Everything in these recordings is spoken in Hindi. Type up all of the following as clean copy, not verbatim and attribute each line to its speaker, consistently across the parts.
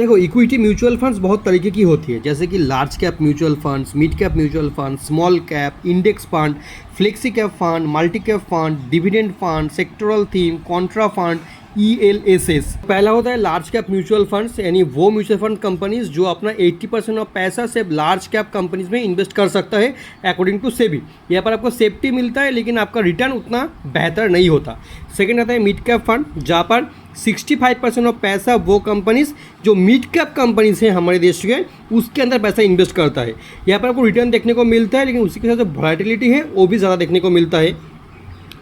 Speaker 1: देखो इक्विटी म्यूचुअल फंड्स बहुत तरीके की होती है, जैसे कि large cap mutual funds, mid cap mutual fund, small cap, index fund, flexi cap fund, multi cap fund, dividend fund, sectoral theme, Contra fund, ELSS। पहला होता है लार्ज कैप म्यूचुअल फंड्स, यानी वो म्यूचुअल फंड कंपनीज जो अपना 80% ऑफ पैसा सिर्फ लार्ज कैप कंपनीज में इन्वेस्ट कर सकता है अकॉर्डिंग टू सेबी। यहाँ पर आपको सेफ्टी मिलता है लेकिन आपका रिटर्न उतना बेहतर नहीं होता। सेकेंड आता है मिड कैप फंड, जहाँ पर 65% ऑफ पैसा वो कंपनीज जो मिड कैप कंपनीज हैं हमारे देश के, उसके अंदर पैसा इन्वेस्ट करता है। यहाँ पर आपको रिटर्न देखने को मिलता है लेकिन उसी के साथ जो वॉलेटिलिटी है वो भी ज़्यादा देखने को मिलता है।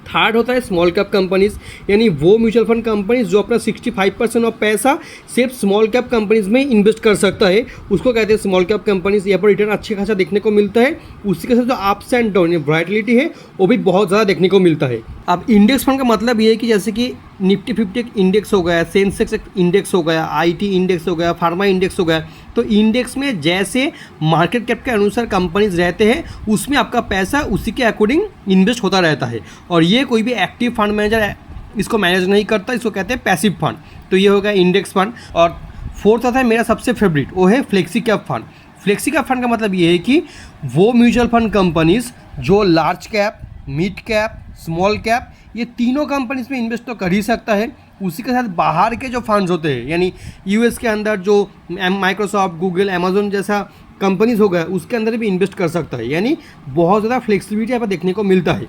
Speaker 1: थर्ड होता है स्मॉल कैप कंपनीज, यानी वो म्यूचुअल फंड कंपनीज जो अपना 65% ऑफ पैसा सिर्फ स्मॉल कैप कंपनीज में इन्वेस्ट कर सकता है, उसको कहते हैं स्मॉल कैप कंपनीज। यहाँ पर रिटर्न अच्छे खासा देखने को मिलता है, उसी के साथ जो अप्स एंड डाउन वॉलेटिलिटी है वो भी बहुत ज़्यादा देखने को मिलता है। अब इंडेक्स फंड का मतलब ये है कि जैसे कि निफ्टी 50 एक इंडेक्स हो गया, सेंसेक्स एक इंडेक्स हो गया, IT इंडेक्स हो गया, फार्मा इंडेक्स हो गया, तो इंडेक्स में जैसे मार्केट कैप के अनुसार कंपनीज रहते हैं उसमें आपका पैसा उसी के अकॉर्डिंग इन्वेस्ट होता रहता है। और ये कोई भी एक्टिव फंड मैनेजर इसको मैनेज नहीं करता, इसको कहते हैं पैसिव फंड। तो ये हो गया इंडेक्स फंड। और फोर्थ आता है मेरा सबसे फेवरेट, वो है flexi cap fund. Flexi cap fund का मतलब ये है कि वो म्यूचुअल फंड कंपनीज जो large cap, mid cap, small cap, ये तीनों कंपनीज में इन्वेस्ट तो कर ही सकता है, उसी के साथ बाहर के जो फंड्स होते हैं यानी US के अंदर जो माइक्रोसॉफ्ट, गूगल, अमेजोन जैसा कंपनीज हो गया उसके अंदर भी इन्वेस्ट कर सकता है। यानी बहुत ज़्यादा फ्लेक्सिबिलिटी यहाँ पर देखने को मिलता है।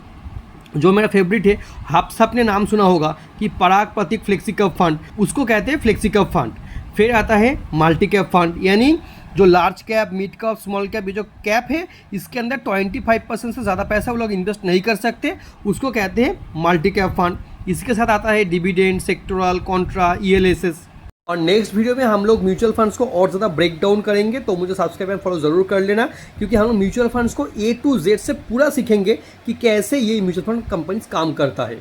Speaker 1: जो मेरा फेवरेट है, आप सबने नाम सुना होगा कि पराग प्रतीक फ्लेक्सी कैप फंड, उसको कहते हैं फ्लेक्सी कैप फंड। फिर आता है मल्टी कैप फंड, यानी जो large cap, mid cap, small cap, ये जो कैप है इसके अंदर 25% से ज़्यादा पैसा वो लोग इन्वेस्ट नहीं कर सकते, उसको कहते हैं मल्टी कैप फंड। इसके साथ आता है डिविडेंड, सेक्टोरल, कॉन्ट्रा, ELSS। और नेक्स्ट वीडियो में हम लोग म्यूचुअल फंड्स को और ज़्यादा ब्रेक डाउन करेंगे, तो मुझे सब्सक्राइब एंड फॉलो ज़रूर कर लेना, क्योंकि हम लोग म्यूचुअल फंड्स को A to Z से पूरा सीखेंगे कि कैसे ये म्यूचुअल फंड कंपनीज काम करता है।